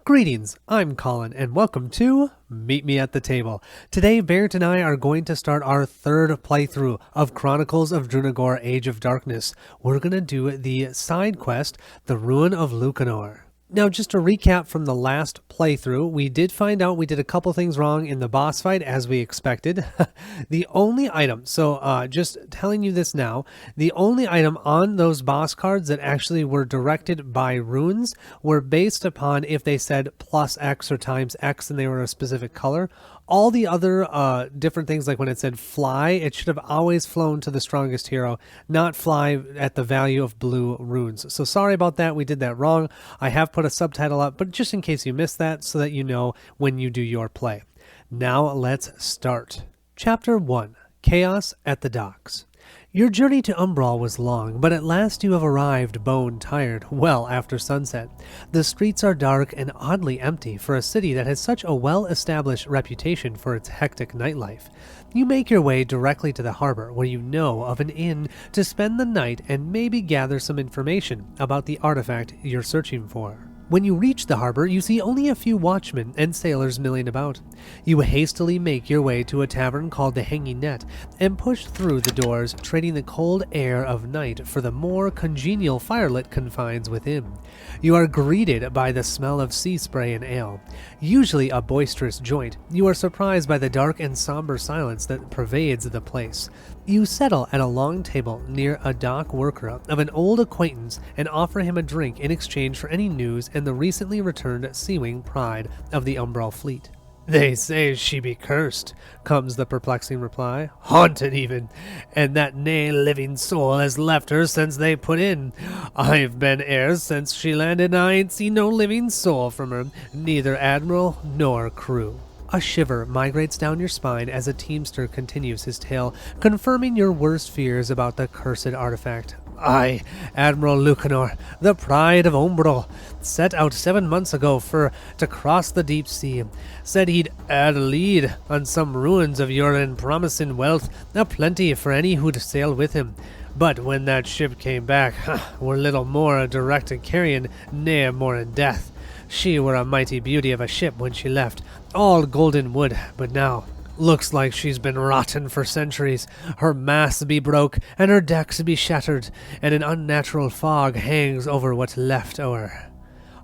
Greetings, I'm Colin, and welcome to Meet Me at the Table. Today, Barrett and I are going to start our third playthrough of Chronicles of Drunagor, Age of Darkness. We're going to do the side quest, The Ruin of Luccanor. Now, just to recap from the last playthrough, we did find out we did a couple things wrong in the boss fight, as we expected. The only item, just telling you this now, the only item on those boss cards that actually were directed by runes were based upon if they said plus X or times X and they were a specific color. All the other different things, like when it said fly, it should have always flown to the strongest hero, not fly at the value of blue runes. So sorry about that, we did that wrong. I have put a subtitle up, but just in case you missed that, so that you know when you do your play. Now let's start. Chapter 1, Chaos at the Docks. Your journey to Umbral was long, but at last you have arrived bone-tired, well after sunset. The streets are dark and oddly empty for a city that has such a well-established reputation for its hectic nightlife. You make your way directly to the harbor, where you know of an inn to spend the night and maybe gather some information about the artifact you're searching for. When you reach the harbor, you see only a few watchmen and sailors milling about. You hastily make your way to a tavern called the Hanging Net and push through the doors, trading the cold air of night for the more congenial firelit confines within. You are greeted by the smell of sea spray and ale. Usually a boisterous joint, you are surprised by the dark and somber silence that pervades the place. You settle at a long table near a dock worker of an old acquaintance and offer him a drink in exchange for any news and the recently returned sea-wing pride of the Umbral fleet. "They say she be cursed," comes the perplexing reply. "Haunted even, and that nae living soul has left her since they put in. I've been heirs since she landed, and I ain't seen no living soul from her, neither admiral nor crew." A shiver migrates down your spine as a teamster continues his tale, confirming your worst fears about the cursed artifact. "Aye, Admiral Luccanor, the pride of Umbral, set out 7 months ago to cross the deep sea. Said he'd add a lead on some ruins of your promising wealth, a plenty for any who'd sail with him. But when that ship came back, were little more a direct carrion, nae more in death. She were a mighty beauty of a ship when she left, all golden wood, but now looks like she's been rotten for centuries. Her masts be broke, and her decks be shattered, and an unnatural fog hangs over what's left o' her."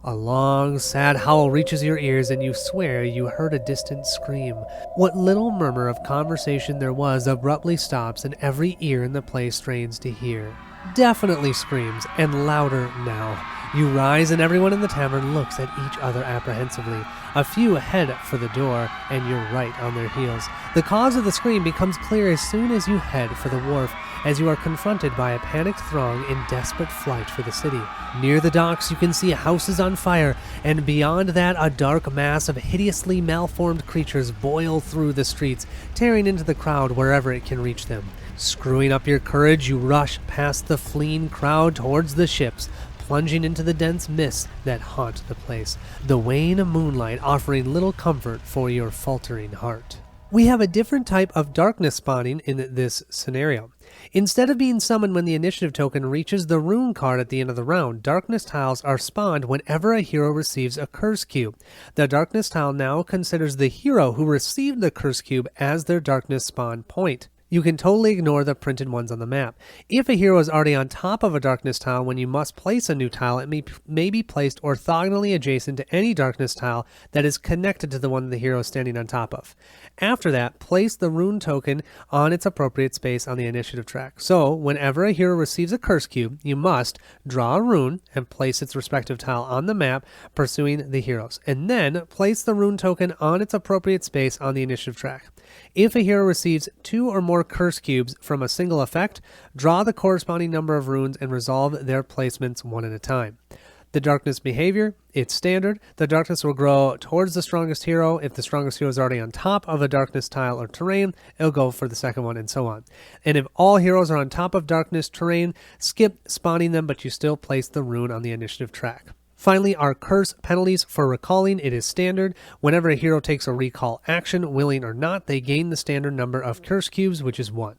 A long, sad howl reaches your ears, and you swear you heard a distant scream. What little murmur of conversation there was abruptly stops, and every ear in the place strains to hear. Definitely screams, and louder now. You rise, and everyone in the tavern looks at each other apprehensively. A few head for the door, and you're right on their heels. The cause of the scream becomes clear as soon as you head for the wharf, as you are confronted by a panicked throng in desperate flight for the city. Near the docks, you can see houses on fire, and beyond that, a dark mass of hideously malformed creatures boil through the streets, tearing into the crowd wherever it can reach them. Screwing up your courage, you rush past the fleeing crowd towards the ships, plunging into the dense mists that haunt the place, the wan moonlight offering little comfort for your faltering heart. We have a different type of darkness spawning in this scenario. Instead of being summoned when the initiative token reaches the rune card at the end of the round, darkness tiles are spawned whenever a hero receives a curse cube. The darkness tile now considers the hero who received the curse cube as their darkness spawn point. You can totally ignore the printed ones on the map. If a hero is already on top of a darkness tile when you must place a new tile, it may be placed orthogonally adjacent to any darkness tile that is connected to the one the hero is standing on top of. After that, place the rune token on its appropriate space on the initiative track. So, whenever a hero receives a curse cube, you must draw a rune and place its respective tile on the map, pursuing the heroes, and then place the rune token on its appropriate space on the initiative track. If a hero receives 2 or more curse cubes from a single effect, draw the corresponding number of runes and resolve their placements one at a time. The darkness behavior, it's standard. The darkness will grow towards the strongest hero. If the strongest hero is already on top of a darkness tile or terrain, it'll go for the second one, and so on. And if all heroes are on top of darkness terrain, skip spawning them, but you still place the rune on the initiative track. Finally, our curse penalties for recalling. It is standard. Whenever a hero takes a recall action, willing or not, they gain the standard number of curse cubes, which is 1.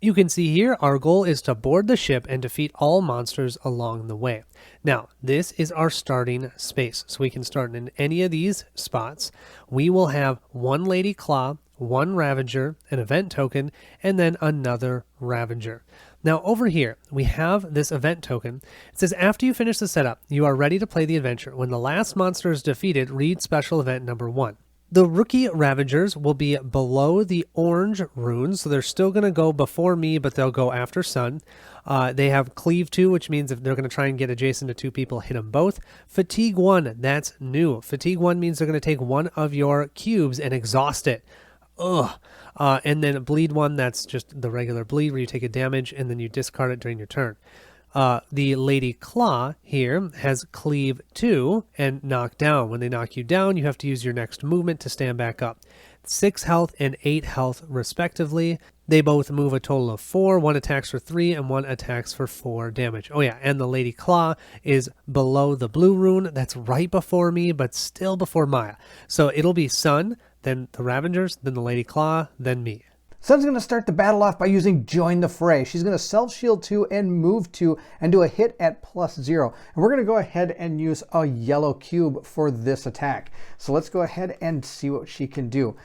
You can see here our goal is to board the ship and defeat all monsters along the way. Now, this is our starting space, so we can start in any of these spots. We will have one Lady Claw, one Ravager, an event token, and then another Ravager. Now over here, we have this event token. It says after you finish the setup, you are ready to play the adventure. When the last monster is defeated, read special event number 1. The rookie Ravagers will be below the orange runes, so they're still going to go before me, but they'll go after Sun. They have Cleave 2, which means if they're going to try and get adjacent to 2 people, hit them both. Fatigue 1, that's new. Fatigue 1 means they're going to take one of your cubes and exhaust it. Ugh. And then Bleed 1, that's just the regular bleed where you take a damage and then you discard it during your turn. The Lady Claw here has Cleave 2 and Knock Down. When they knock you down, you have to use your next movement to stand back up. 6 health and 8 health respectively. They both move a total of 4. One attacks for 3 and one attacks for 4 damage. Oh yeah, and the Lady Claw is below the blue rune. That's right before me, but still before Maya. So it'll be Sun, then the Ravagers, then the Lady Claw, then me. Sun's going to start the battle off by using Join the Fray. She's going to self-shield 2 and move 2 and do a hit at +0. And we're going to go ahead and use a yellow cube for this attack. So let's go ahead and see what she can do.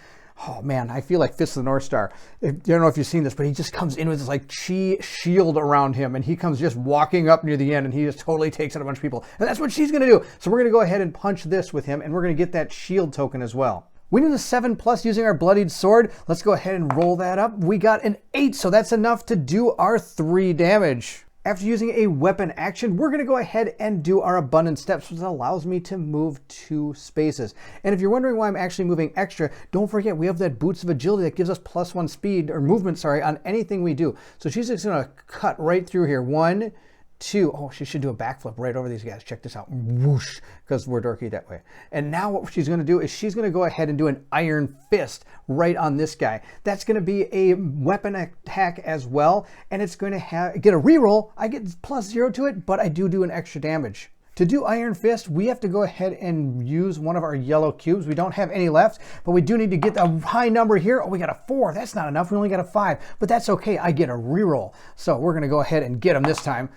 Oh man, I feel like Fist of the North Star. I don't know if you've seen this, but he just comes in with this like chi shield around him, and he comes just walking up near the end, and he just totally takes out a bunch of people. And that's what she's going to do. So we're going to go ahead and punch this with him, and we're going to get that shield token as well. We need a 7+ using our bloodied sword. Let's go ahead and roll that up. We got an 8, so that's enough to do our 3 damage. After using a weapon action, we're going to go ahead and do our abundant steps, which allows me to move 2 spaces. And if you're wondering why I'm actually moving extra, don't forget we have that boots of agility that gives us +1 speed or movement, on anything we do. So she's just going to cut right through here. 1, 2. Oh, she should do a backflip right over these guys. Check this out. Whoosh, because we're dorky that way. And now what she's going to do is she's going to go ahead and do an Iron Fist right on this guy. That's going to be a weapon attack as well, and it's going to get a reroll. I get +0 to it, but I do an extra damage. To do Iron Fist, we have to go ahead and use one of our yellow cubes. We don't have any left, but we do need to get a high number here. Oh, we got a 4. That's not enough. We only got a 5, but that's okay. I get a reroll. So we're going to go ahead and get him this time.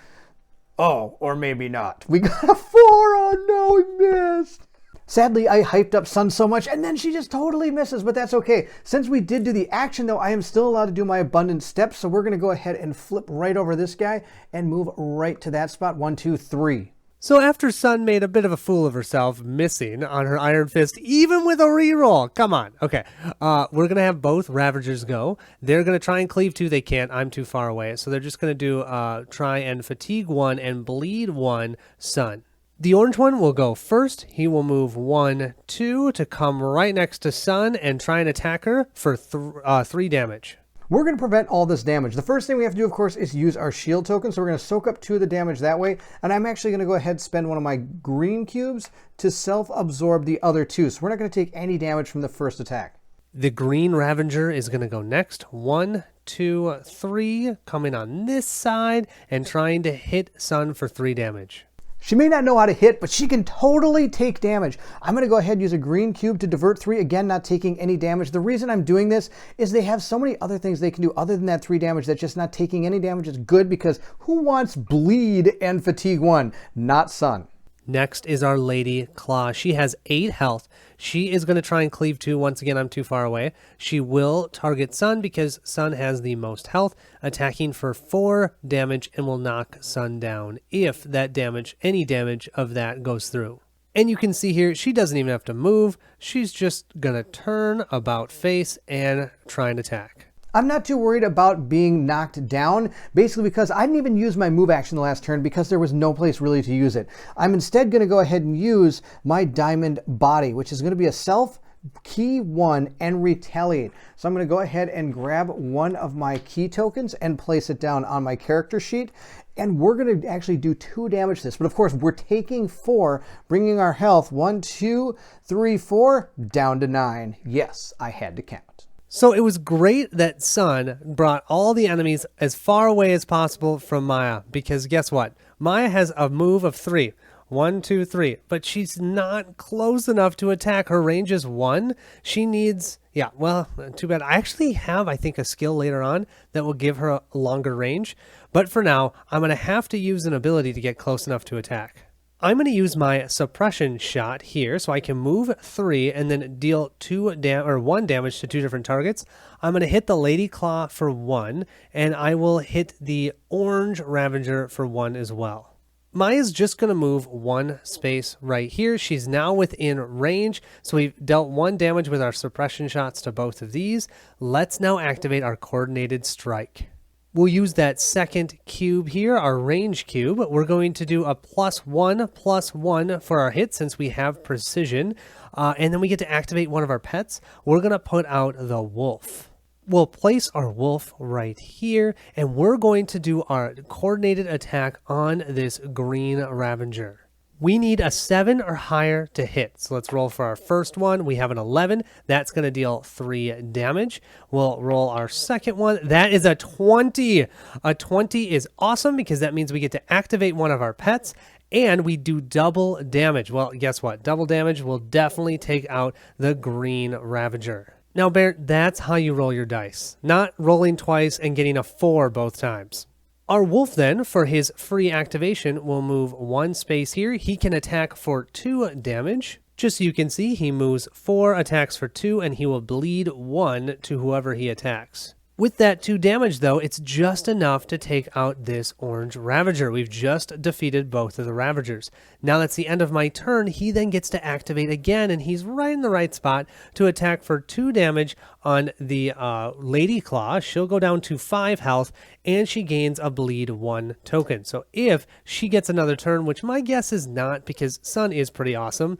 Oh, or maybe not. We got a 4. Oh no, we missed. Sadly, I hyped up Sun so much, and then she just totally misses, but that's okay. Since we did do the action, though, I am still allowed to do my abundant steps, so we're going to go ahead and flip right over this guy and move right to that spot. 1, 2, 3. So after Sun made a bit of a fool of herself, missing on her Iron Fist, even with a reroll. Come on. Okay. We're going to have both Ravagers go. They're going to try and Cleave 2. They can't. I'm too far away. So they're just going to do try and Fatigue 1 and Bleed 1 Sun. The orange one will go first. He will move 1, 2 to come right next to Sun and try and attack her for 3 damage. We're going to prevent all this damage. The first thing we have to do, of course, is use our shield token. So we're going to soak up 2 of the damage that way. And I'm actually going to go ahead and spend one of my green cubes to self-absorb the other 2. So we're not going to take any damage from the first attack. The green Ravager is going to go next. 1, 2, 3, coming on this side and trying to hit Sun for 3 damage. She may not know how to hit, but she can totally take damage. I'm going to go ahead and use a green cube to divert 3, again, not taking any damage. The reason I'm doing this is they have so many other things they can do other than that 3 damage that just not taking any damage is good, because who wants Bleed and Fatigue 1? Not Sun. Next is our Lady Claw. She has 8 health. She is going to try and Cleave 2. Once again, I'm too far away. She will target Sun because Sun has the most health, attacking for 4 damage and will knock Sun down if that damage, any damage of that goes through. And you can see here, she doesn't even have to move. She's just going to turn about face and try and attack. I'm not too worried about being knocked down, basically because I didn't even use my move action the last turn because there was no place really to use it. I'm instead going to go ahead and use my diamond body, which is going to be a self, key 1, and retaliate. So I'm going to go ahead and grab one of my key tokens and place it down on my character sheet. And we're going to actually do 2 damage to this. But of course, we're taking 4, bringing our health 1, 2, 3, 4, down to 9. Yes, I had to count. So it was great that Sun brought all the enemies as far away as possible from Maya, because guess what? Maya has a move of 3. 1, 2, 3. But she's not close enough to attack. Her range is 1. She needs, yeah, well, too bad. I actually have, I think, a skill later on that will give her a longer range. But for now, I'm going to have to use an ability to get close enough to attack. I'm going to use my suppression shot here so I can move 3 and then deal 1 damage to 2 different targets. I'm going to hit the Lady Claw for 1, and I will hit the Orange Ravager for 1 as well. Maya's just going to move 1 space right here. She's now within range, so we've dealt 1 damage with our suppression shots to both of these. Let's now activate our coordinated strike. We'll use that second cube here, our range cube. We're going to do a +1/+1 for our hit since we have precision. And then we get to activate one of our pets. We're going to put out the wolf. We'll place our wolf right here, and we're going to do our coordinated attack on this green Ravager. We need a 7 or higher to hit. So let's roll for our first one. We have an 11. That's going to deal 3 damage. We'll roll our second one. That is a 20. A 20 is awesome because that means we get to activate one of our pets and we do double damage. Well, guess what? Double damage will definitely take out the green Ravager. Now, Bear, that's how you roll your dice. Not rolling twice and getting a 4 both times. Our wolf then, for his free activation, will move 1 space here. He can attack for 2 damage. Just so you can see, he moves 4, attacks for 2, and he will bleed 1 to whoever he attacks. With that 2 damage, though, it's just enough to take out this orange Ravager. We've just defeated both of the Ravagers. Now that's the end of my turn. He then gets to activate again, and he's right in the right spot to attack for 2 damage on the Lady Claw. She'll go down to 5 health, and she gains a bleed 1 token. So if she gets another turn, which my guess is not because Sun is pretty awesome,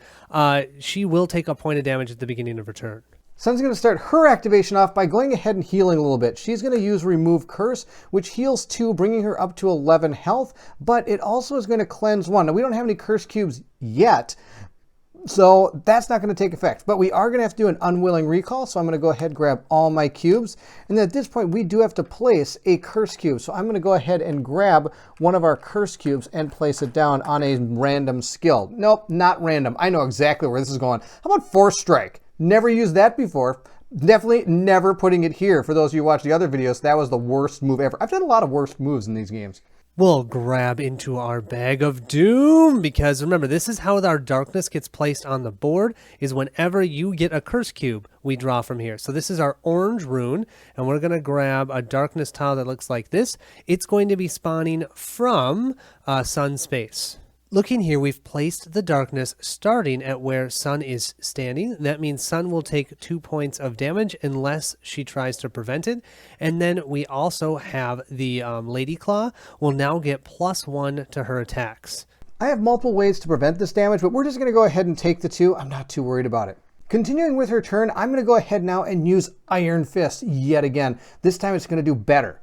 she will take a point of damage at the beginning of her turn. Sun's going to start her activation off by going ahead and healing a little bit. She's going to use Remove Curse, which heals 2, bringing her up to 11 health, but it also is going to cleanse 1. Now, we don't have any curse cubes yet, so that's not going to take effect, but we are going to have to do an unwilling recall, so I'm going to go ahead and grab all my cubes, and then at this point, we do have to place a curse cube, so I'm going to go ahead and grab one of our curse cubes and place it down on a random skill. Nope, not random. I know exactly where this is going. How about Force Strike? Never used that before. Definitely never putting it here. For those of you who watch the other videos, that was the worst move ever. I've done a lot of worst moves in these games. We'll grab into our bag of doom because remember, this is how our darkness gets placed on the board is whenever you get a curse cube, we draw from here. So this is our orange rune, and we're going to grab a darkness tile that looks like this. It's going to be spawning from Sun space. Looking here, we've placed the darkness starting at where Sun is standing. That means Sun will take 2 points of damage unless she tries to prevent it. And then we also have the Lady Claw will now get +1 to her attacks. I have multiple ways to prevent this damage, but we're just going to go ahead and take the 2. I'm not too worried about it. Continuing with her turn, I'm going to go ahead now and use Iron Fist yet again. This time it's going to do better.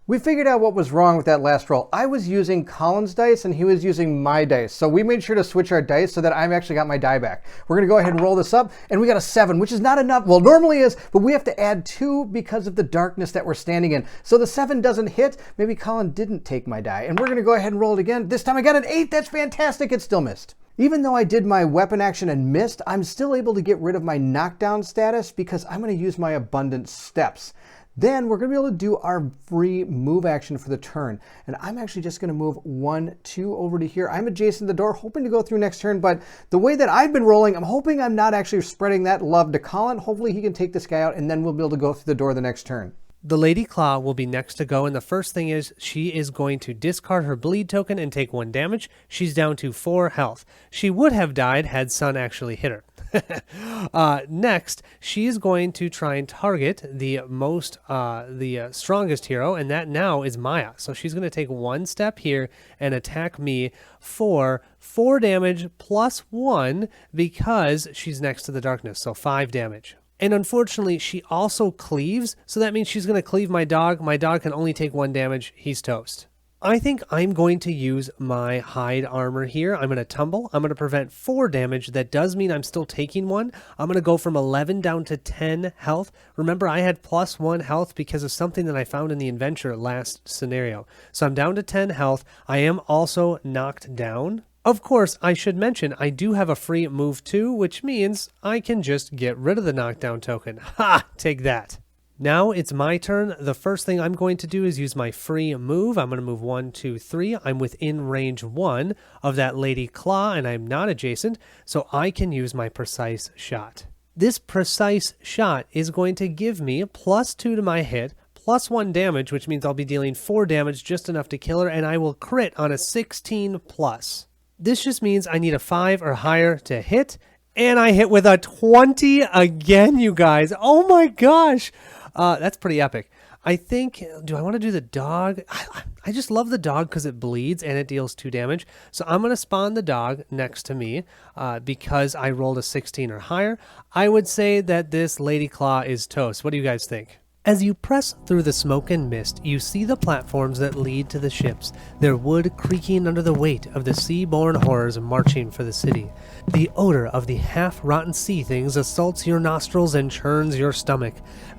We figured out what was wrong with that last roll. I was using Colin's dice and he was using my dice. So we made sure to switch our dice so that I've actually got my die back. We're going to go ahead and roll this up, and we got a 7, which is not enough. Well, normally is, but we have to add 2 because of the darkness that we're standing in. So the 7 doesn't hit. Maybe Colin didn't take my die, and we're going to go ahead and roll it again. This time I got an 8. That's fantastic. It still missed. Even though I did my weapon action and missed, I'm still able to get rid of my knockdown status because I'm going to use my abundant steps. Then we're going to be able to do our free move action for the turn. And I'm actually just going to move 1, 2 over to here. I'm adjacent to the door, hoping to go through next turn. But the way that I've been rolling, I'm hoping I'm not actually spreading that love to Colin. Hopefully he can take this guy out, and then we'll be able to go through the door the next turn. The Lady Claw will be next to go, and the first thing is she is going to discard her bleed token and take 1 damage. She's down to 4 health. She would have died had Sun actually hit her. Next, she is going to try and target the strongest hero, and that now is Maya. So she's going to take 1 step here and attack me for 4 damage +1 because she's next to the darkness, so 5 damage. And unfortunately, she also cleaves, so that means she's going to cleave my dog. My dog can only take 1 damage. He's toast. I think I'm going to use my hide armor here. I'm going to tumble. I'm going to prevent 4 damage. That does mean I'm still taking 1. I'm going to go from 11 down to 10 health. Remember, I had +1 health because of something that I found in the adventure last scenario. So I'm down to 10 health. I am also knocked down. Of course, I should mention I do have a free move too, which means I can just get rid of the knockdown token. Ha! Take that. Now it's my turn. The first thing I'm going to do is use my free move. I'm going to move 1, 2, 3. I'm within range 1 of that Lady Claw, and I'm not adjacent, so I can use my precise shot. This precise shot is going to give me +2 to my hit, +1 damage, which means I'll be dealing 4 damage, just enough to kill her, and I will crit on a 16+. This just means I need a 5 or higher to hit, and I hit with a 20 again, you guys. Oh my gosh. That's pretty epic. I think, do I want to do the dog? I just love the dog because it bleeds and it deals 2 damage. So I'm going to spawn the dog next to me because I rolled a 16 or higher. I would say that this Lady Claw is toast. What do you guys think? As you press through the smoke and mist, you see the platforms that lead to the ships, their wood creaking under the weight of the sea-born horrors marching for the city. The odor of the half-rotten sea things assaults your nostrils and churns your stomach.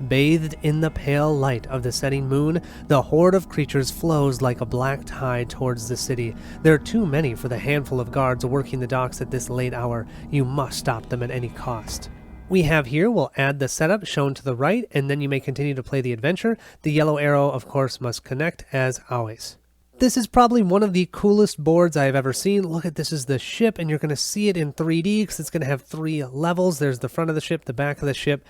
Bathed in the pale light of the setting moon, the horde of creatures flows like a black tide towards the city. There are too many for the handful of guards working the docks at this late hour. You must stop them at any cost. We have here, we'll add the setup shown to the right, and then you may continue to play the adventure. The yellow arrow, of course, must connect as always. This is probably one of the coolest boards I've ever seen. Look at this is the ship, and you're going to see it in 3D because it's going to have 3 levels. There's the front of the ship, the back of the ship.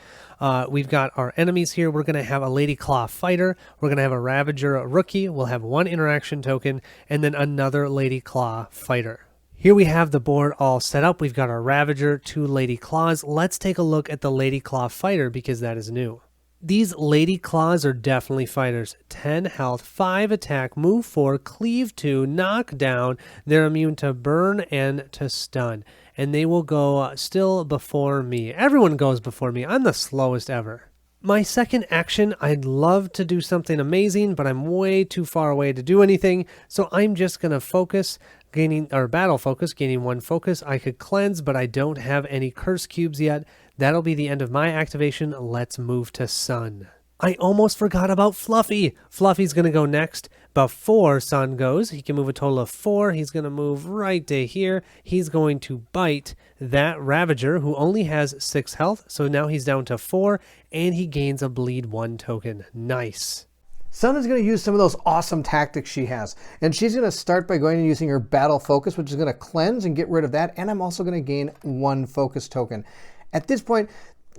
We've got our enemies here. We're going to have a Lady Claw fighter. We're going to have a Ravager rookie. We'll have 1 interaction token, and then another Lady Claw fighter. Here we have the board all set up. We've got our Ravager, 2 Lady Claws. Let's take a look at the Lady Claw fighter because that is new. These Lady Claws are definitely fighters. 10 health, 5 attack, move 4, cleave 2, knock down. They're immune to burn and to stun. And they will go still before me. Everyone goes before me. I'm the slowest ever. My second action, I'd love to do something amazing, but I'm way too far away to do anything. So I'm just going to focus, battle focus, gaining 1 focus. I could cleanse, but I don't have any curse cubes yet. That'll be the end of my activation. Let's move to Sun. I almost forgot about Fluffy. Fluffy's going to go next. Before Sun goes, he can move a total of 4. He's going to move right to here. He's going to bite that Ravager, who only has 6 health. So now he's down to 4, and he gains a bleed 1 token. Nice. Sun is going to use some of those awesome tactics she has. And she's going to start by going and using her battle focus, which is going to cleanse and get rid of that. And I'm also going to gain 1 focus token. At this point,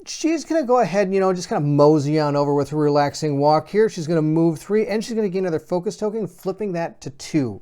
she's going to go ahead and, just kind of mosey on over with her relaxing walk here. She's going to move 3, and she's going to gain another focus token, flipping that to 2.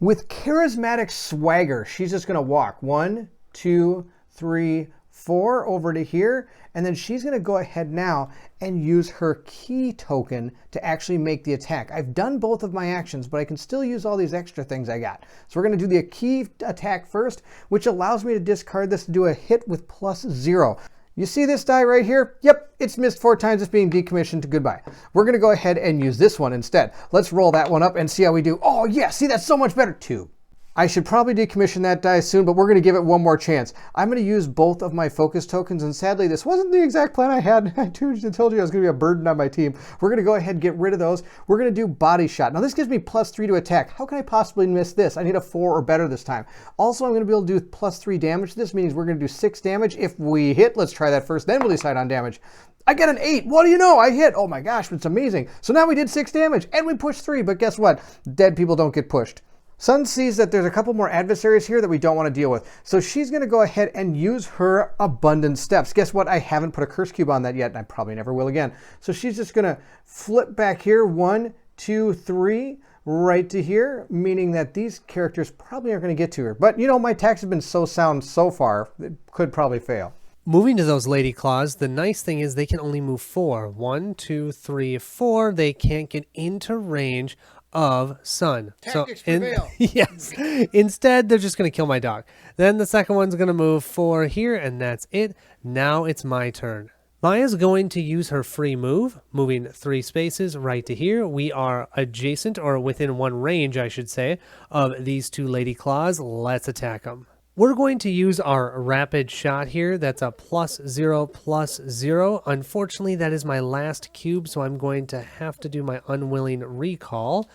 With charismatic swagger, she's just going to walk 1, 2, 3, 4 over to here, and then she's going to go ahead now and use her key token to actually make the attack. I've done both of my actions, but I can still use all these extra things I got. So we're going to do the key attack first, which allows me to discard this to do a hit with +0. You see this die right here? Yep, it's missed 4 times. It's being decommissioned to goodbye. We're going to go ahead and use this one instead. Let's roll that one up and see how we do. Oh yeah, see, that's so much better. 2. I should probably decommission that die soon, but we're going to give it one more chance. I'm going to use both of my focus tokens, and sadly, this wasn't the exact plan I had. I told you I was going to be a burden on my team. We're going to go ahead and get rid of those. We're going to do body shot. Now, this gives me +3 to attack. How can I possibly miss this? I need a 4 or better this time. Also, I'm going to be able to do +3 damage. This means we're going to do 6 damage. If we hit, let's try that first, then we'll decide on damage. I got an 8. What do you know? I hit. Oh my gosh, it's amazing. So now we did 6 damage, and we pushed 3, but guess what? Dead people don't get pushed. Sun sees that there's a couple more adversaries here that we don't want to deal with. So she's going to go ahead and use her abundant steps. Guess what? I haven't put a curse cube on that yet, and I probably never will again. So she's just going to flip back here, 1, 2, 3, right to here, meaning that these characters probably aren't going to get to her. But, my attacks have been so sound so far, it could probably fail. Moving to those Lady Claws, the nice thing is they can only move 4. 1, 2, 3, 4. They can't get into range of Sun. Tactics prevail. Yes. Instead, they're just going to kill my dog. Then the second one's going to move 4 here, and that's it. Now it's my turn. Maya's going to use her free move, moving 3 spaces right to here. We are adjacent, or within 1 range, I should say, of these 2 Lady Claws. Let's attack them. We're going to use our rapid shot here. That's a +0/+0. Unfortunately, that is my last cube, so I'm going to have to do my unwilling recall.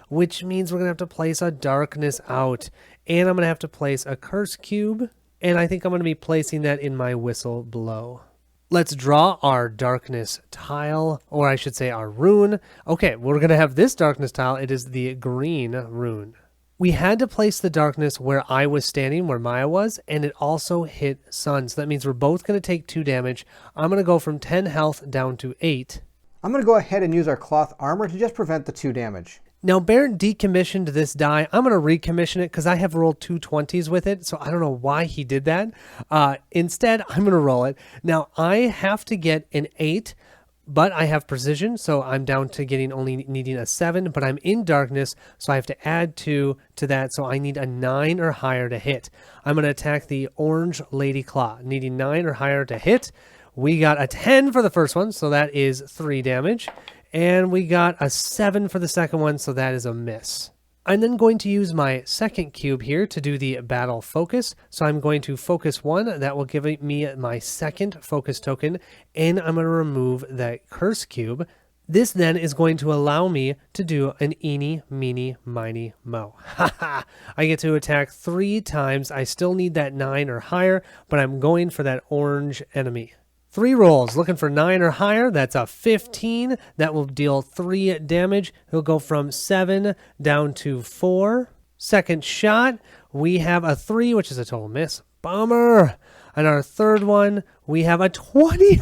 which means we're going to have to place a darkness out. And I'm going to have to place a curse cube, and I think I'm going to be placing that in my whistle blow. Let's draw our darkness tile, or I should say our rune. Okay, we're going to have this darkness tile. It is the green rune. We had to place the darkness where I was standing, where Maya was, and it also hit Sun. So that means we're both going to take 2 damage. I'm going to go from 10 health down to 8. I'm going to go ahead and use our cloth armor to just prevent the 2 damage. Now, Baron decommissioned this die. I'm going to recommission it because I have rolled 2 20s with it, so I don't know why he did that. Instead, I'm going to roll it. Now, I have to get an 8, but I have precision, so I'm down to only needing a 7, but I'm in darkness, so I have to add 2 to that, so I need a 9 or higher to hit. I'm going to attack the orange Lady Claw, needing 9 or higher to hit. We got a 10 for the first one, so that is 3 damage. And we got a 7 for the second one, so that is a miss. I'm then going to use my second cube here to do the battle focus. So I'm going to focus 1. That will give me my second focus token. And I'm going to remove that curse cube. This then is going to allow me to do an eeny, meeny, miny, mo. Haha! I get to attack 3 times. I still need that 9 or higher, but I'm going for that orange enemy. 3 rolls, looking for 9 or higher. That's a 15. That will deal 3 damage. He'll go from 7 down to 4. Second shot, we have a 3, which is a total miss. Bummer. And our third one, we have a 20.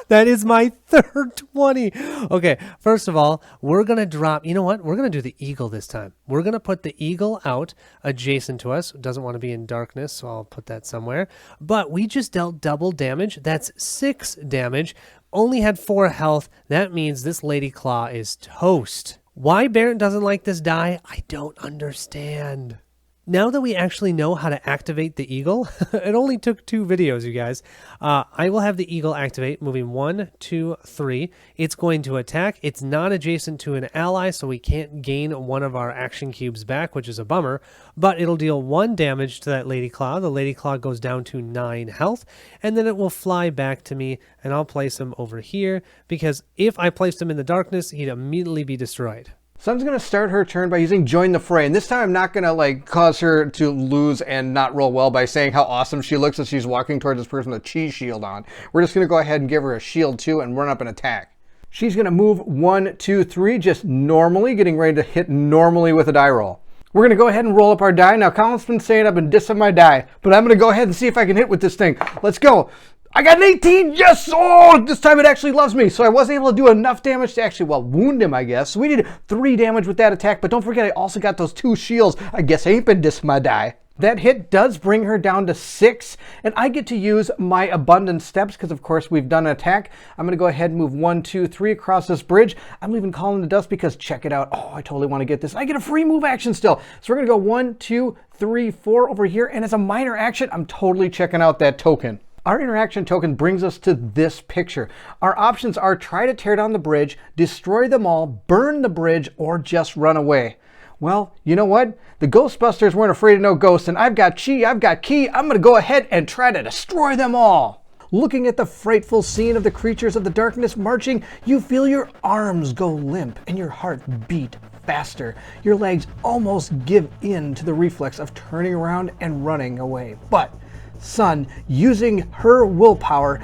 That is my third 20. Okay, first of all, we're going to drop, you know what? We're going to do the eagle this time. We're going to put the eagle out adjacent to us. Doesn't want to be in darkness, so I'll put that somewhere. But we just dealt double damage. That's 6 damage. Only had 4 health. That means this Lady Claw is toast. Why Baron doesn't like this die, I don't understand. Now that we actually know how to activate the eagle, it only took 2 videos, you guys. I will have the eagle activate, moving 1, 2, 3. It's going to attack. It's not adjacent to an ally, so we can't gain one of our action cubes back, which is a bummer. But it'll deal 1 damage to that Lady Claw. The Lady Claw goes down to 9 health, and then it will fly back to me, and I'll place him over here, because if I placed him in the darkness, he'd immediately be destroyed. Sun's going to start her turn by using Join the Fray. And this time I'm not going to cause her to lose and not roll well by saying how awesome she looks as she's walking towards this person with a cheese shield on. We're just going to go ahead and give her a shield too and run up and attack. She's going to move 1, 2, 3 just normally, getting ready to hit normally with a die roll. We're going to go ahead and roll up our die. Now Colin's been saying I've been dissing my die, but I'm going to go ahead and see if I can hit with this thing. Let's go. I got an 18, yes! Oh, this time it actually loves me. So I wasn't able to do enough damage to actually, wound him, I guess. So we did 3 damage with that attack, but don't forget I also got those 2 shields. I guess I ain't been dissing my die. That hit does bring her down to 6, and I get to use my abundant steps because, of course, we've done an attack. I'm going to go ahead and move 1, 2, 3 across this bridge. I'm leaving Colin to dust because check it out. Oh, I totally want to get this. I get a free move action still. So we're going to go 1, 2, 3, 4 over here, and as a minor action, I'm totally checking out that token. Our interaction token brings us to this picture. Our options are try to tear down the bridge, destroy them all, burn the bridge, or just run away. Well, you know what? The Ghostbusters weren't afraid of no ghosts, and I've got chi, I've got key. I'm going to go ahead and try to destroy them all. Looking at the frightful scene of the creatures of the darkness marching, you feel your arms go limp and your heart beat faster. Your legs almost give in to the reflex of turning around and running away. But Sun, using her willpower,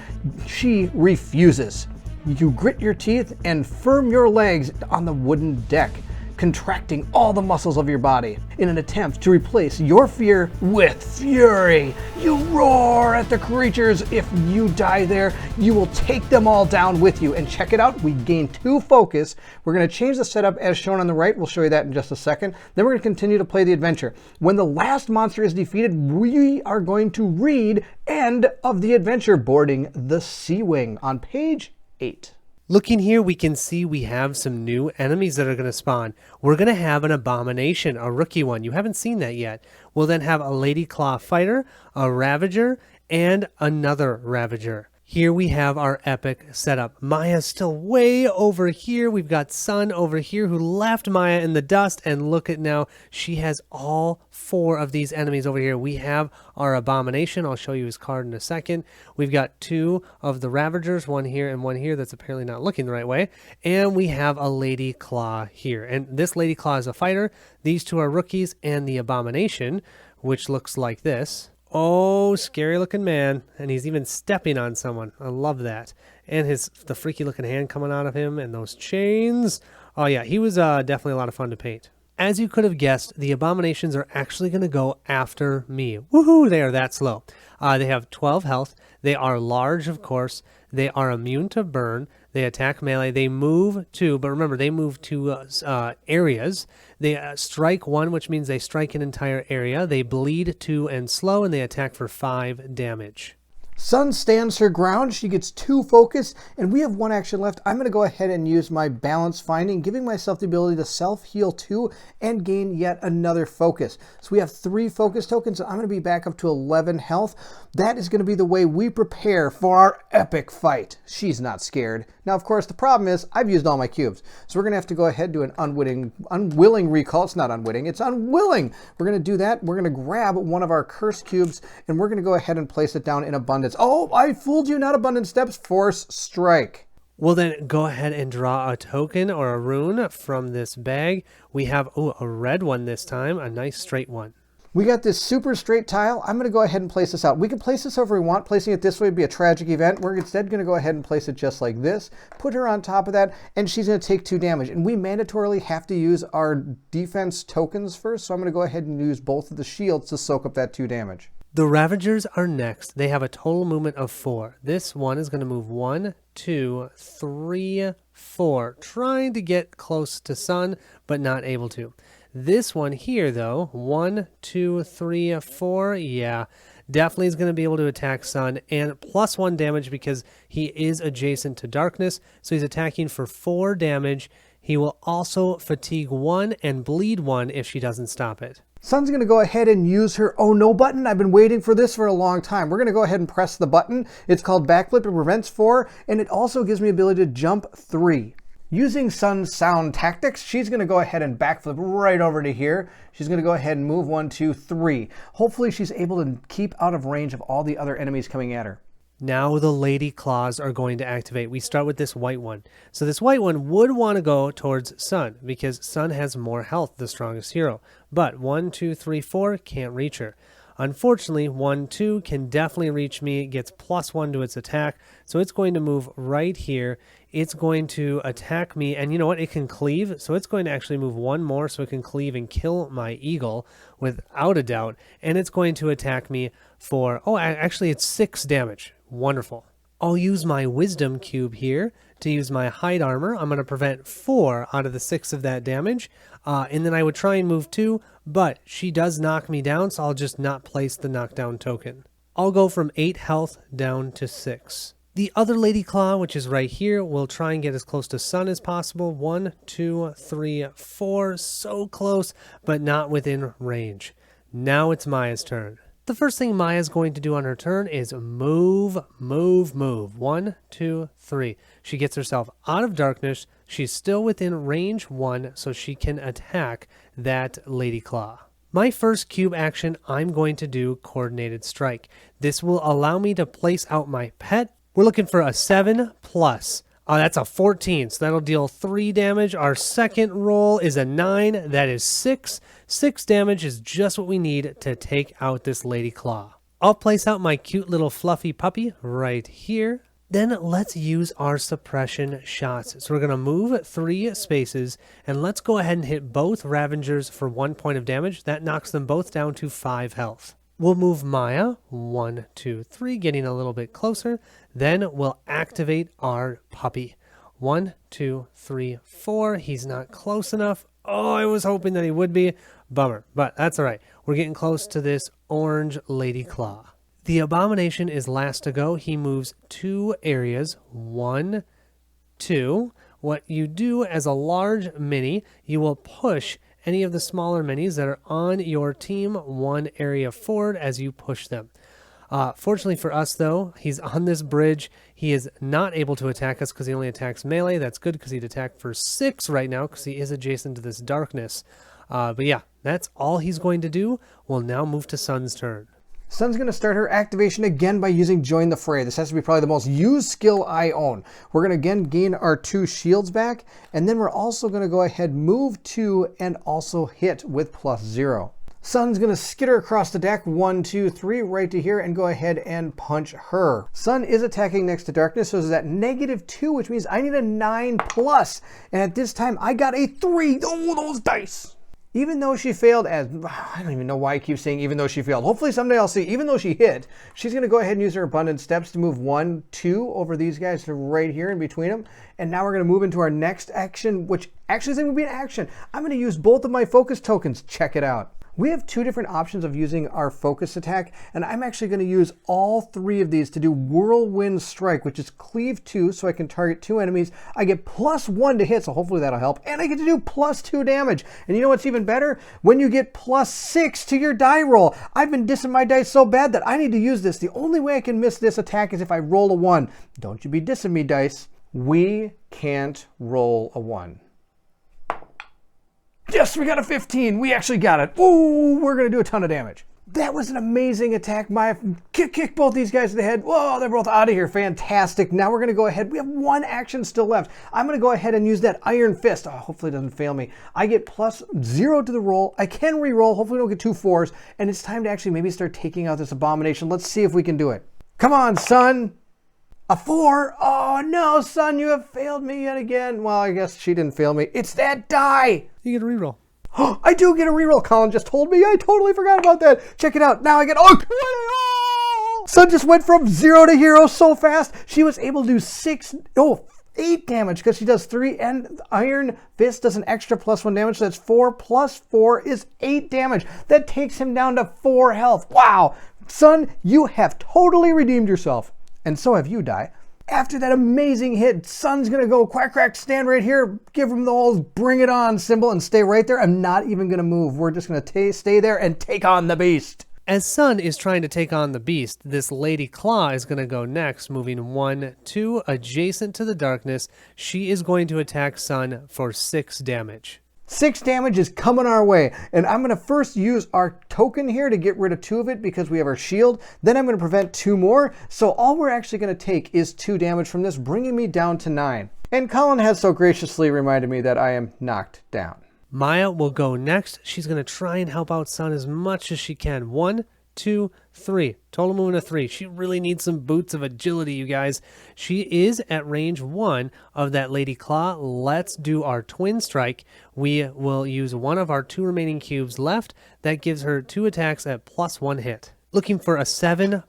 she refuses. You grit your teeth and firm your legs on the wooden deck, contracting all the muscles of your body in an attempt to replace your fear with fury. You roar at the creatures. If you die there, you will take them all down with you. And check it out, we gain 2 focus. We're going to change the setup as shown on the right. We'll show you that in just a second. Then we're going to continue to play the adventure. When the last monster is defeated, we are going to read End of the Adventure, boarding the Sea Wing on page 8. Looking here, we can see we have some new enemies that are going to spawn. We're going to have an Abomination, a rookie one. You haven't seen that yet. We'll then have a Lady Claw Fighter, a Ravager, and another Ravager. Here we have our epic setup. Maya's still way over here. We've got Sun over here who left Maya in the dust. And look at now, she has all 4 of these enemies over here. We have our Abomination. I'll show you his card in a second. We've got 2 of the Ravagers, one here and one here. That's apparently not looking the right way. And we have a Lady Claw here. And this Lady Claw is a fighter. These 2 are rookies. And the Abomination, which looks like this. Oh, scary looking man. And he's even stepping on someone. I love that. And the freaky looking hand coming out of him and those chains. Oh yeah, he was definitely a lot of fun to paint. As you could have guessed, the Abominations are actually going to go after me. Woohoo, they are that slow. They have 12 health. They are large, of course. They are immune to burn. They attack melee. They move to, but remember, they move to areas. They strike 1, which means they strike an entire area. They bleed 2 and slow, and they attack for 5 damage. Sun stands her ground. She gets 2 focus, and we have 1 action left. I'm going to go ahead and use my balance finding, giving myself the ability to self-heal 2 and gain yet another focus. So we have 3 focus tokens, and I'm going to be back up to 11 health. That is going to be the way we prepare for our epic fight. She's not scared. Now, of course, the problem is I've used all my cubes. So we're going to have to go ahead and do an unwilling recall. It's not unwitting, it's unwilling. We're going to do that. We're going to grab one of our cursed cubes, and we're going to go ahead and place it down in abundance. Oh, I fooled you, not abundant steps. Force strike. Well, then go ahead and draw a token or a rune from this bag. We have a red one this time, a nice straight one. We got this super straight tile. I'm going to go ahead and place this out. We can place this however we want. Placing it this way would be a tragic event. We're instead going to go ahead and place it just like this. Put her on top of that, and she's going to take 2 damage. And we mandatorily have to use our defense tokens first, so I'm going to go ahead and use both of the shields to soak up that 2 damage. The Ravagers are next. They have a total movement of 4. This one is going to move 1, 2, 3, 4, trying to get close to Sun, but not able to. This one here, though, 1, 2, 3, 4, yeah, definitely is going to be able to attack Sun, and +1 damage because he is adjacent to darkness, so he's attacking for 4 damage. He will also fatigue 1 and bleed 1 if she doesn't stop it. Sun's going to go ahead and use her oh no button. I've been waiting for this for a long time. We're going to go ahead and press the button. It's called backflip. It prevents 4, and it also gives me the ability to jump 3. Using Sun's sound tactics, she's going to go ahead and backflip right over to here. She's going to go ahead and move 1, 2, 3. Hopefully she's able to keep out of range of all the other enemies coming at her. Now the Lady Claws are going to activate. We start with this white one. So this white one would want to go towards Sun because Sun has more health, the strongest hero. But 1, 2, 3, 4 can't reach her. Unfortunately, 1, 2 can definitely reach me. It gets +1 to its attack. So it's going to move right here. It's going to attack me. And you know what? It can cleave. So it's going to actually move 1 more so it can cleave and kill my eagle without a doubt. And it's going to attack me for, oh, actually it's 6 damage. Wonderful. I'll use my wisdom cube here to use my hide armor. I'm going to prevent 4 out of the 6 of that damage. And then I would try and move 2, but she does knock me down, so I'll just not place the knockdown token. I'll go from 8 health down to 6. The other Lady Claw, which is right here, will try and get as close to Sun as possible. 1, 2, 3, 4. So close, but not within range. Now it's Maya's turn. The first thing Maya's going to do on her turn is move, move, move. 1, 2, 3. She gets herself out of darkness. She's still within range 1, so she can attack that Lady Claw. My first cube action, I'm going to do Coordinated Strike. This will allow me to place out my pet. We're looking for a 7+. That's a 14, so that'll deal 3 damage. Our second roll is a 9. That is 6. 6 damage is just what we need to take out this Lady Claw. I'll place out my cute little fluffy puppy right here. Then let's use our suppression shots. So we're going to move 3 spaces, and let's go ahead and hit both Ravagers for 1 point of damage. That knocks them both down to 5 health. We'll move Maya, 1, 2, 3, getting a little bit closer. Then we'll activate our puppy. 1, 2, 3, 4. He's not close enough. Oh, I was hoping that he would be. Bummer, but that's all right. We're getting close to this orange Lady Claw. The Abomination is last to go. He moves 2 areas. 1, 2. What you do as a large mini, you will push any of the smaller minis that are on your team 1 area forward as you push them. Fortunately for us, though, he's on this bridge. He is not able to attack us because he only attacks melee. That's good because he'd attack for 6 right now because he is adjacent to this darkness. But yeah, that's all he's going to do. We'll now move to Sun's turn. Sun's going to start her activation again by using Join the Fray. This has to be probably the most used skill I own. We're going to again gain our 2 shields back, and then we're also going to go ahead, move 2, and also hit with +0. Sun's going to skitter across the deck, 1, 2, 3, right to here, and go ahead and punch her. Sun is attacking next to darkness, so it's at -2, which means I need a 9+. And at this time, I got a 3. Oh, those dice! Even though she failed as, I don't even know why I keep saying even though she failed. Hopefully someday I'll see, even though she hit, she's going to go ahead and use her abundant steps to move 1, 2 over these guys to right here in between them. And now we're going to move into our next action, which actually isn't going to be an action. I'm going to use both of my focus tokens. Check it out. We have 2 different options of using our focus attack, and I'm actually going to use all 3 of these to do Whirlwind Strike, which is cleave 2, so I can target 2 enemies. I get +1 to hit, so hopefully that'll help, and I get to do +2 damage. And you know what's even better? When you get +6 to your die roll. I've been dissing my dice so bad that I need to use this. The only way I can miss this attack is if I roll a 1. Don't you be dissing me, dice. We can't roll a 1. Yes, we got a 15. We actually got it. Ooh, we're going to do a ton of damage. That was an amazing attack. My kick both these guys in the head. Whoa, they're both out of here. Fantastic. Now we're going to go ahead. We have 1 action still left. I'm going to go ahead and use that Iron Fist. Oh, hopefully it doesn't fail me. I get +0 to the roll. I can re-roll. Hopefully we don't get 2 4s. And it's time to actually maybe start taking out this abomination. Let's see if we can do it. Come on, Sun. A 4? Oh no, Sun, you have failed me yet again. Well, I guess she didn't fail me. It's that die. You get a reroll. I do get a reroll. Colin just told me. I totally forgot about that. Check it out. Now I get, oh, Sun just went from 0 to hero so fast. She was able to do 8 damage because she does 3, and Iron Fist does an extra +1 damage. So that's 4 + 4 is 8 damage. That takes him down to 4 health. Wow. Sun, you have totally redeemed yourself. And so have you, Die. After that amazing hit, Sun's going to go quack, quack, stand right here, give him the old bring it on symbol and stay right there. I'm not even going to move. We're just going to stay there and take on the beast. As Sun is trying to take on the beast, this Lady Claw is going to go next, moving 1, 2 adjacent to the darkness. She is going to attack Sun for 6 damage. 6 damage is coming our way, and I'm going to first use our token here to get rid of 2 of it because we have our shield. Then I'm going to prevent 2 more, so all we're actually going to take is 2 damage from this, bringing me down to 9. And Colin has so graciously reminded me that I am knocked down. Maya will go next. She's going to try and help out Sun as much as she can. 1, 2, 3. Total movement of 3. She really needs some boots of agility, you guys. She is at range 1 of that Lady Claw. Let's do our twin strike. We will use one of our 2 remaining cubes left. That gives her 2 attacks at +1 hit. Looking for a 7+.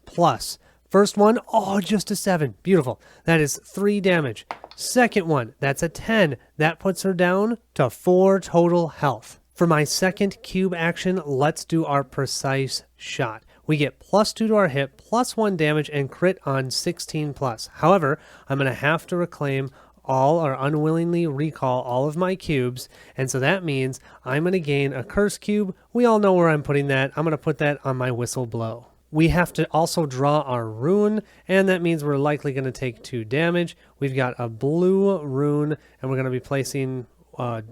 First one, oh, just a 7. Beautiful. That is 3 damage. Second one, that's a 10. That puts her down to 4 total health. For my second cube action, let's do our precise shot. We get +2 to our hit, +1 damage, and crit on 16+. However, I'm going to have to reclaim all or unwillingly recall all of my cubes, and so that means I'm going to gain a curse cube. We all know where I'm putting that. I'm going to put that on my whistle blow. We have to also draw our rune, and that means we're likely going to take 2 damage. We've got a blue rune, and we're going to be placing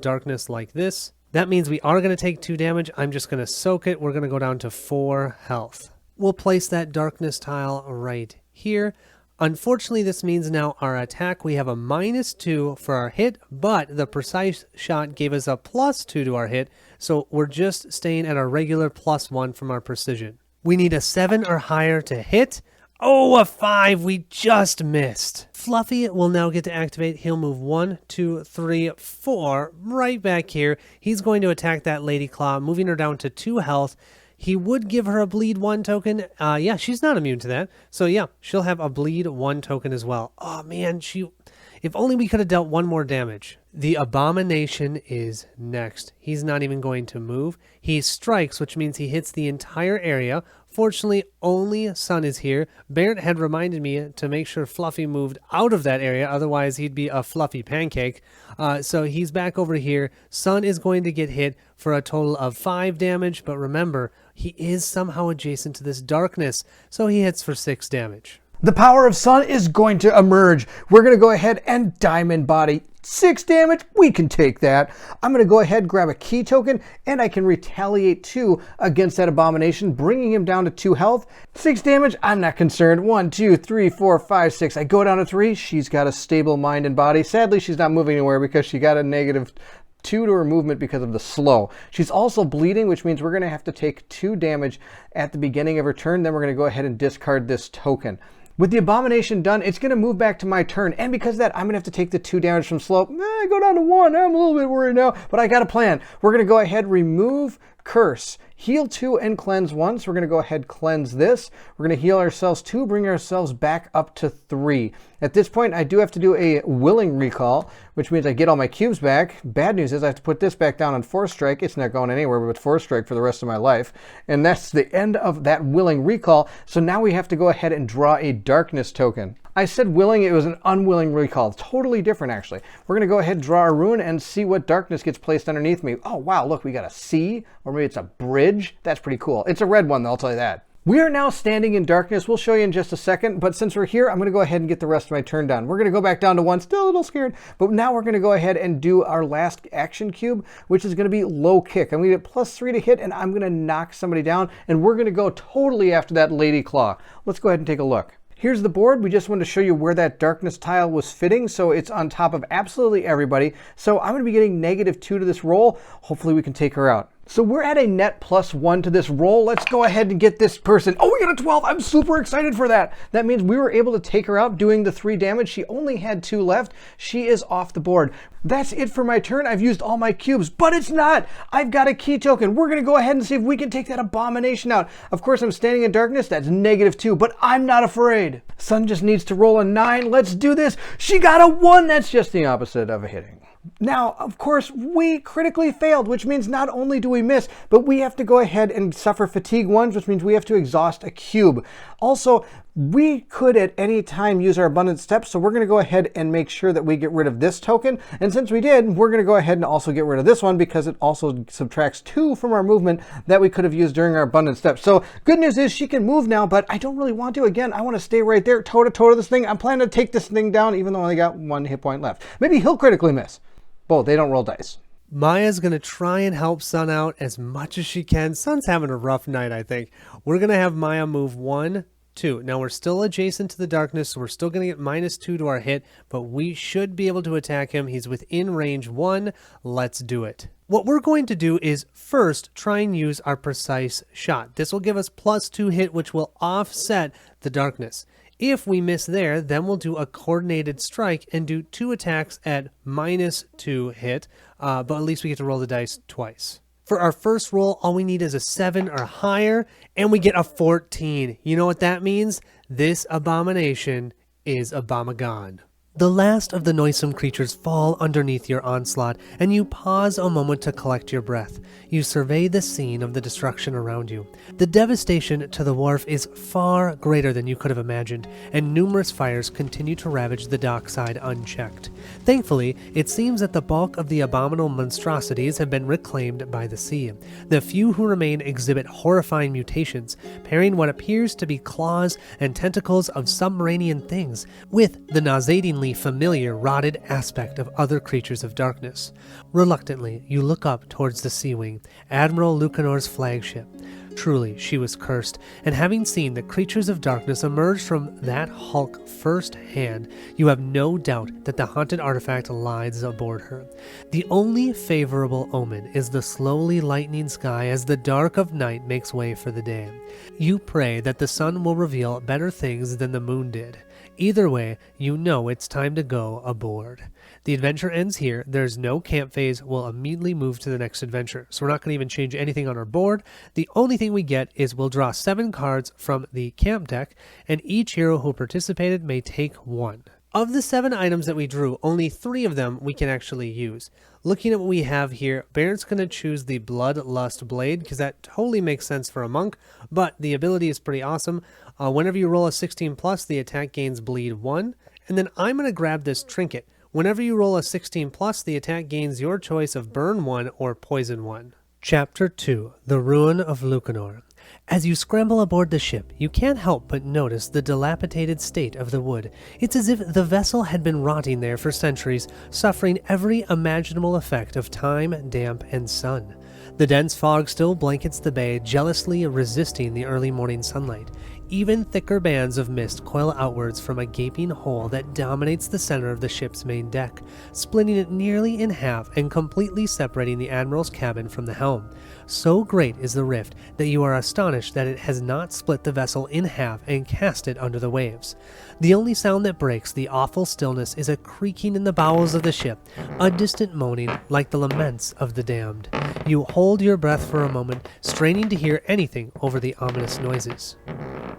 darkness like this. That means we are going to take 2 damage. I'm just going to soak it. We're going to go down to 4 health. We'll place that darkness tile right here. Unfortunately, this means now our attack, we have a -2 for our hit, but the precise shot gave us a +2 to our hit, so we're just staying at our regular +1 from our precision. We need a 7 or higher to hit. Oh, a 5. We just missed. Fluffy will now get to activate. He'll move 1, 2, 3, 4 right back here. He's going to attack that Lady Claw, moving her down to 2 health. He would give her a bleed 1 token. Yeah, she's not immune to that. So yeah, she'll have a bleed 1 token as well. Oh man, if only we could have dealt 1 more damage. The Abomination is next. He's not even going to move. He strikes, which means he hits the entire area Fortunately, only Sun is here. Barrett had reminded me to make sure Fluffy moved out of that area, otherwise he'd be a fluffy pancake. So he's back over here. Sun is going to get hit for a total of 5 damage, but remember, he is somehow adjacent to this darkness, so he hits for 6 damage. The power of Sun is going to emerge. We're going to go ahead and Diamond Body. 6 damage, we can take that. I'm going to go ahead, grab a key token, and I can retaliate 2 against that abomination, bringing him down to 2 health. 6 damage, I'm not concerned. 1, 2, 3, 4, 5, 6. I go down to 3. She's got a stable mind and body. Sadly, she's not moving anywhere because she got a -2 to her movement because of the slow. She's also bleeding, which means we're going to have to take 2 damage at the beginning of her turn. Then we're going to go ahead and discard this token. With the abomination done, it's going to move back to my turn, and because of that, I'm going to have to take the 2 damage from slow. I go down to 1. I'm a little bit worried now, but I got a plan. We're going to go ahead, remove Curse, heal 2 and cleanse 1. So we're going to go ahead, cleanse this. We're going to heal ourselves 2, bring ourselves back up to 3. At this point, I do have to do a willing recall, which means I get all my cubes back. Bad news is I have to put this back down on 4 strike. It's not going anywhere but 4 strike for the rest of my life. And that's the end of that willing recall. So now we have to go ahead and draw a darkness token. I said willing, it was an unwilling recall. Totally different, actually. We're going to go ahead and draw a rune and see what darkness gets placed underneath me. Oh, wow, look, we got a C, or maybe it's a bridge. That's pretty cool. It's a red one, though, I'll tell you that. We are now standing in darkness. We'll show you in just a second, but since we're here, I'm going to go ahead and get the rest of my turn done. We're going to go back down to 1, still a little scared, but now we're going to go ahead and do our last action cube, which is going to be low kick. I'm going to get +3 to hit, and I'm going to knock somebody down, and we're going to go totally after that Lady Claw. Let's go ahead and take a look. Here's the board. We just wanted to show you where that darkness tile was fitting, so it's on top of absolutely everybody. So I'm going to be getting -2 to this roll. Hopefully we can take her out. So we're at a net +1 to this roll. Let's go ahead and get this person. Oh, we got a 12. I'm super excited for that. That means we were able to take her out doing the 3 damage. She only had 2 left. She is off the board. That's it for my turn. I've used all my cubes, but it's not. I've got a key token. We're going to go ahead and see if we can take that abomination out. Of course, I'm standing in darkness. That's -2, but I'm not afraid. Sun just needs to roll a 9. Let's do this. She got a 1. That's just the opposite of a hitting. Now, of course, we critically failed, which means not only do we miss, but we have to go ahead and suffer fatigue 1s, which means we have to exhaust a cube. Also, we could at any time use our abundant steps, so we're going to go ahead and make sure that we get rid of this token. And since we did, we're going to go ahead and also get rid of this one because it also subtracts 2 from our movement that we could have used during our abundant steps. So good news is she can move now, but I don't really want to. Again, I want to stay right there, toe-to-toe to this thing. I'm planning to take this thing down, even though I only got 1 hit point left. Maybe he'll critically miss. Both, they don't roll dice. Maya's going to try and help Sun out as much as she can. Sun's having a rough night, I think. We're going to have Maya move 1, 2. Now we're still adjacent to the darkness, so we're still going to get -2 to our hit, but we should be able to attack him. He's within range 1. Let's do it. What we're going to do is first try and use our precise shot. This will give us +2 hit, which will offset the darkness. If we miss there, then we'll do a coordinated strike and do 2 attacks at -2 hit, but at least we get to roll the dice twice. For our first roll, all we need is a 7 or higher, and we get a 14. You know what that means? This abomination is Abomagon. The last of the noisome creatures fall underneath your onslaught, and you pause a moment to collect your breath. You survey the scene of the destruction around you. The devastation to the wharf is far greater than you could have imagined, and numerous fires continue to ravage the dockside unchecked. Thankfully, it seems that the bulk of the abominable monstrosities have been reclaimed by the sea. The few who remain exhibit horrifying mutations, pairing what appears to be claws and tentacles of submarine things with the nauseatingly familiar rotted aspect of other creatures of darkness. Reluctantly, you look up towards the sea wing, Admiral Luccanor's flagship. Truly, she was cursed, and having seen the creatures of darkness emerge from that hulk firsthand, you have no doubt that the haunted artifact lies aboard her. The only favorable omen is the slowly lightening sky as the dark of night makes way for the day. You pray that the sun will reveal better things than the moon did. Either way, you know it's time to go aboard. The adventure ends here. There's no camp phase. We'll immediately move to the next adventure. So we're not going to even change anything on our board. The only thing we get is we'll draw 7 cards from the camp deck, and each hero who participated may take 1. Of the 7 items that we drew, only 3 of them we can actually use. Looking at what we have here, Barrett's going to choose the Bloodlust Blade, because that totally makes sense for a monk, but the ability is pretty awesome. Whenever you roll a 16 plus, the attack gains bleed 1, and then I'm going to grab this trinket. Whenever you roll a 16 plus, the attack gains your choice of burn 1 or poison 1. Chapter 2, The Ruin of Luccanor. As you scramble aboard the ship, you can't help but notice the dilapidated state of the wood. It's as if the vessel had been rotting there for centuries, suffering every imaginable effect of time, damp, and sun. The dense fog still blankets the bay, jealously resisting the early morning sunlight. Even thicker bands of mist coil outwards from a gaping hole that dominates the center of the ship's main deck, splitting it nearly in half and completely separating the admiral's cabin from the helm. So great is the rift that you are astonished that it has not split the vessel in half and cast it under the waves. The only sound that breaks the awful stillness is a creaking in the bowels of the ship, a distant moaning like the laments of the damned. You hold your breath for a moment, straining to hear anything over the ominous noises.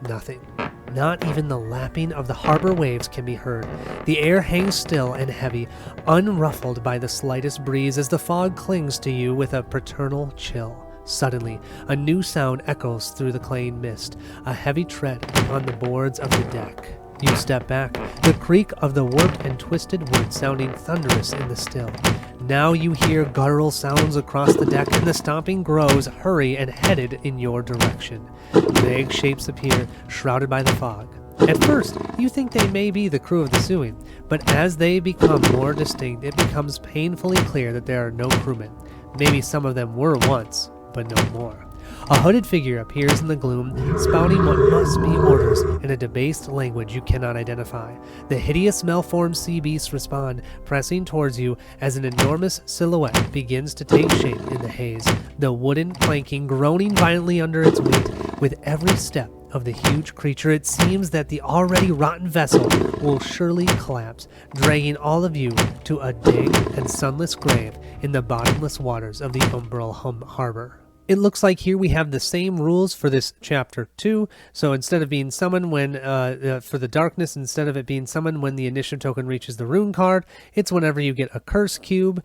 Nothing. Not even the lapping of the harbor waves can be heard. The air hangs still and heavy, unruffled by the slightest breeze as the fog clings to you with a paternal chill. Suddenly, a new sound echoes through the claying mist, a heavy tread on the boards of the deck. You step back, the creak of the warped and twisted wood sounding thunderous in the still. Now you hear guttural sounds across the deck, and the stomping grows, hurry, and headed in your direction. Vague shapes appear, shrouded by the fog. At first, you think they may be the crew of the Suing, but as they become more distinct, it becomes painfully clear that there are no crewmen. Maybe some of them were once, but no more. A hooded figure appears in the gloom, spouting what must be orders in a debased language you cannot identify. The hideous malformed sea beasts respond, pressing towards you as an enormous silhouette begins to take shape in the haze, the wooden planking groaning violently under its weight. With every step of the huge creature, it seems that the already rotten vessel will surely collapse, dragging all of you to a dank and sunless grave in the bottomless waters of the Umbral Harbor. It looks like here we have the same rules for this chapter 2. So instead of being summoned when, for the darkness, instead of it being summoned when the initiative token reaches the rune card, it's whenever you get a curse cube.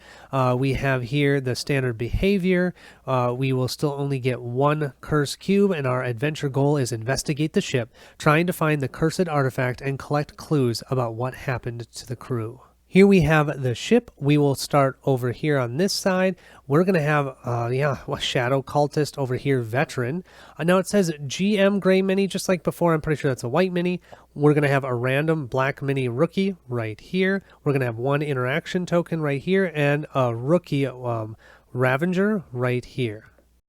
We have here the standard behavior. We will still only get 1 curse cube, and our adventure goal is investigate the ship, trying to find the cursed artifact and collect clues about what happened to the crew. Here we have the ship. We will start over here on this side. We're going to have, a Shadow Cultist over here, Veteran. Now it says GM Gray Mini, just like before. I'm pretty sure that's a white mini. We're going to have a random Black Mini Rookie right here. We're going to have 1 interaction token right here and a Rookie Ravager right here.